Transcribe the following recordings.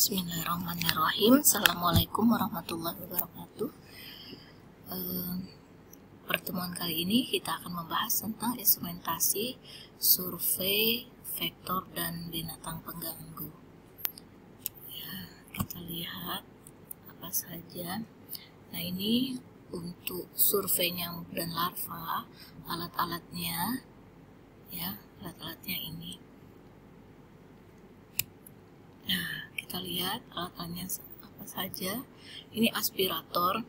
Bismillahirrahmanirrahim. Assalamualaikum warahmatullahi wabarakatuh. Pertemuan kali ini kita akan membahas tentang instrumentasi, survei, vektor, dan binatang pengganggu. Ya, kita lihat apa saja. Nah, ini untuk survei nyamuk dan larva, alat-alatnya, ya, alat-alatnya ini. Nah, kita lihat alat-alatnya apa saja. Ini aspirator.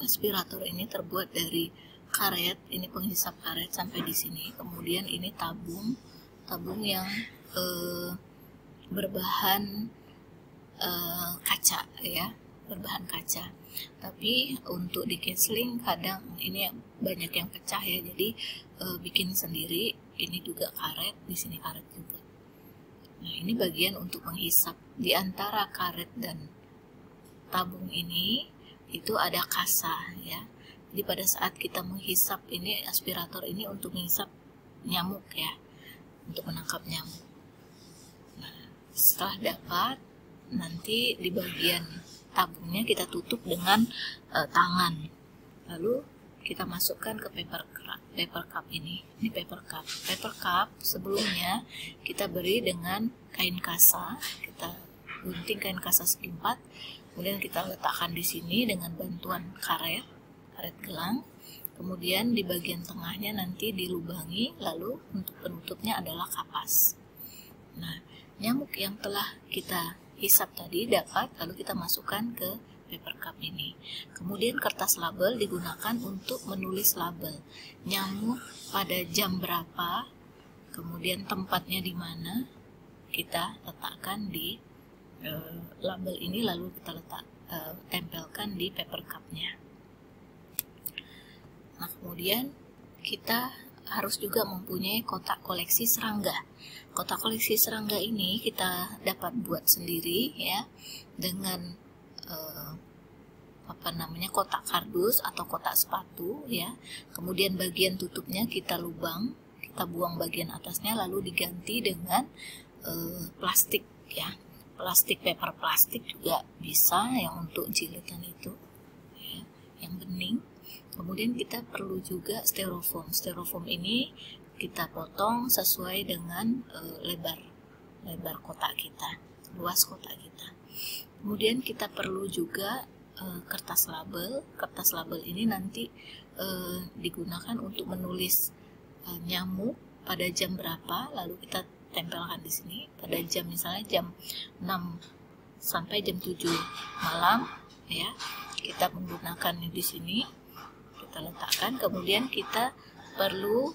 Aspirator ini terbuat dari karet. Ini penghisap karet sampai di sini. Kemudian ini tabung yang berbahan kaca, ya, berbahan kaca. Tapi untuk di casing kadang ini banyak yang pecah, ya. Jadi bikin sendiri. Ini juga karet, di sini karet juga. Nah, ini bagian untuk menghisap. Di antara karet dan tabung ini itu ada kasa, ya. Jadi pada saat kita menghisap ini, aspirator ini untuk menghisap nyamuk, ya, untuk menangkap nyamuk. Nah, setelah dapat, nanti di bagian tabungnya kita tutup dengan tangan. Lalu kita masukkan ke paper cup ini. Ini paper cup. Paper cup sebelumnya kita beri dengan kain kasa. Kita gunting kain kasa segi 4. Kemudian kita letakkan di sini dengan bantuan karet gelang. Kemudian di bagian tengahnya nanti dilubangi. Lalu untuk penutupnya adalah kapas. Nah, nyamuk yang telah kita hisap tadi dapat, lalu kita masukkan ke paper cup ini. Kemudian kertas label digunakan untuk menulis label nyamuk pada jam berapa, kemudian tempatnya di mana, kita letakkan di label ini, lalu kita tempelkan di paper cup-nya. Nah, kemudian kita harus juga mempunyai kotak koleksi serangga. Kotak koleksi serangga ini kita dapat buat sendiri, ya, dengan kotak kardus atau kotak sepatu, ya. Kemudian bagian tutupnya kita lubang, kita buang bagian atasnya, lalu diganti dengan plastik, ya. Plastik, paper plastik juga bisa, yang untuk jilitan itu, ya, yang bening. Kemudian kita perlu juga styrofoam. Styrofoam ini kita potong sesuai dengan lebar kotak kita, luas kotak kita. Kemudian kita perlu juga kertas label. Kertas label ini nanti digunakan untuk menulis nyamuk pada jam berapa, lalu kita tempelkan di sini pada jam, misalnya jam 6 sampai jam 7 malam, ya. Kita menggunakan di sini, kita letakkan. Kemudian kita perlu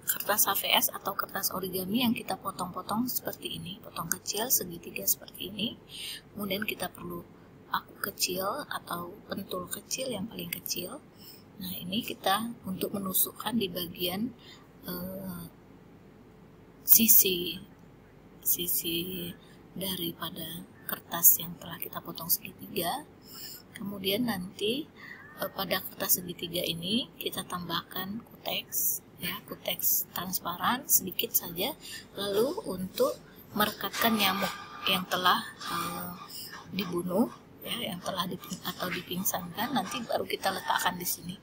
kertas HVS atau kertas origami yang kita potong-potong seperti ini, potong kecil segitiga seperti ini. Kemudian kita perlu paku kecil atau pentul kecil yang paling kecil. Nah, ini kita untuk menusukkan di bagian sisi daripada kertas yang telah kita potong segitiga. Kemudian nanti pada kertas segitiga ini kita tambahkan kuteks, ya, kuteks transparan sedikit saja. Lalu untuk merekatkan nyamuk yang telah dibunuh, ya, yang telah dipingsankan, nanti baru kita letakkan di sini,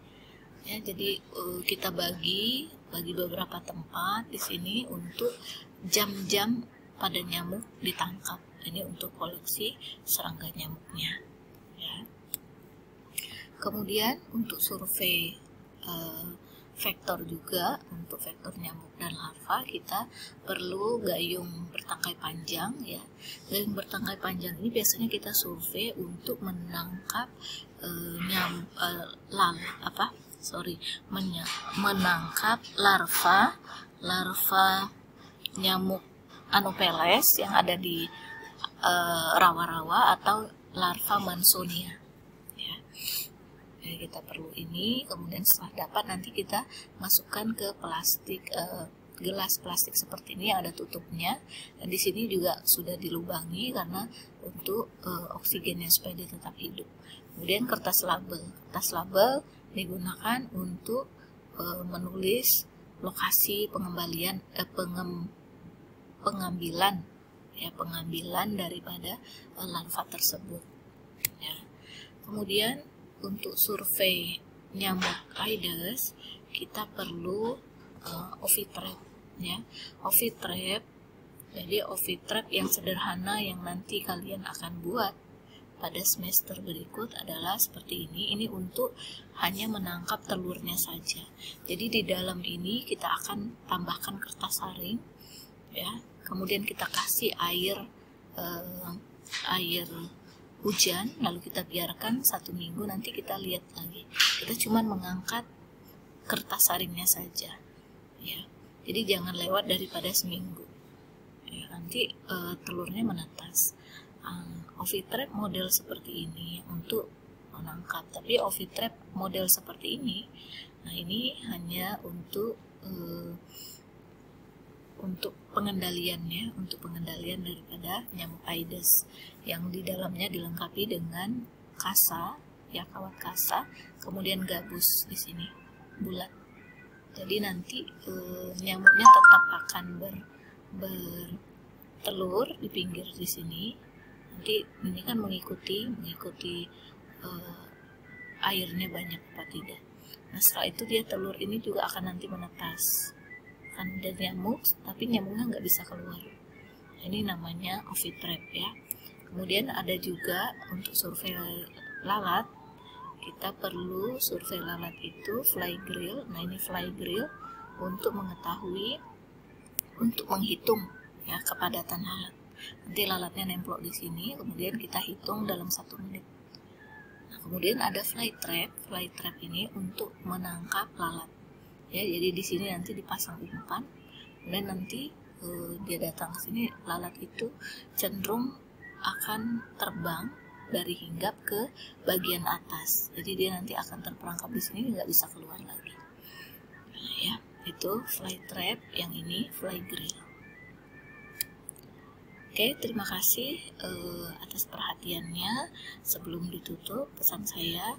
ya. Jadi kita bagi beberapa tempat di sini untuk jam-jam pada nyamuk ditangkap. Ini untuk koleksi serangga nyamuknya, ya. Kemudian untuk survei vektor juga, untuk vektor nyamuk dan larva kita perlu gayung bertangkai panjang, ya. Gayung bertangkai panjang ini biasanya kita survei untuk menangkap menangkap larva nyamuk Anopheles yang ada di rawa-rawa atau larva Mansonia, ya. Jadi kita perlu ini. Kemudian setelah dapat, nanti kita masukkan ke plastik, gelas plastik seperti ini yang ada tutupnya. Dan di sini juga sudah dilubangi karena untuk oksigennya supaya dia tetap hidup. Kemudian kertas label digunakan untuk menulis lokasi pengambilan daripada larva tersebut ya. Kemudian untuk survei nyamuk Aedes kita perlu ovitrap ya. Ovitrap, jadi ovitrap yang sederhana yang nanti kalian akan buat pada semester berikut adalah seperti ini. Ini untuk hanya menangkap telurnya saja. Jadi di dalam ini kita akan tambahkan kertas saring ya. Kemudian kita kasih air hujan, lalu kita biarkan 1 minggu, nanti kita lihat lagi. Kita cuma mengangkat kertas saringnya saja ya. Jadi jangan lewat daripada seminggu ya, nanti telurnya menetas. Ovitrap model seperti ini untuk menangkap, tapi ovitrap model seperti ini, nah ini hanya untuk pengendaliannya, untuk pengendalian daripada nyamuk Aedes yang di dalamnya dilengkapi dengan kasa ya, kawat kasa, kemudian gabus di sini bulat. Jadi nanti nyamuknya tetap akan bertelur di pinggir di sini. Nanti ini kan mengikuti airnya banyak apa tidak. Nah setelah itu dia telur ini juga akan nanti menetas. Kan ada nyamuk, tapi nyamuknya nggak bisa keluar. Ini namanya ovitrap ya. Kemudian ada juga untuk survei lalat, kita perlu survei lalat itu fly grill. Nah ini fly grill untuk mengetahui, untuk menghitung ya kepadatan lalat. Nanti lalatnya nemplok di sini, kemudian kita hitung dalam 1 menit. Nah, kemudian ada fly trap. Fly trap ini untuk menangkap lalat. Ya, jadi di sini nanti dipasang umpan, kemudian nanti dia datang ke sini, lalat itu cenderung akan terbang dari hinggap ke bagian atas. Jadi dia nanti akan terperangkap di sini, nggak bisa keluar lagi. Nah, ya, itu fly trap, yang ini fly grill. Oke, terima kasih atas perhatiannya. Sebelum ditutup, pesan saya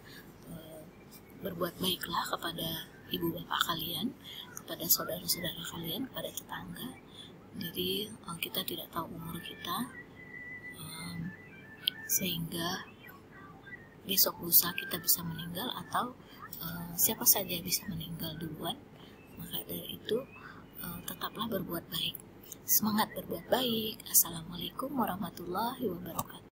berbuat baiklah kepada ibu bapak kalian, kepada saudara-saudara kalian, kepada tetangga. Jadi kita tidak tahu umur kita, sehingga besok lusa kita bisa meninggal, atau siapa saja bisa meninggal duluan. Maka dari itu tetaplah berbuat baik. Semangat berbuat baik. Assalamualaikum warahmatullahi wabarakatuh.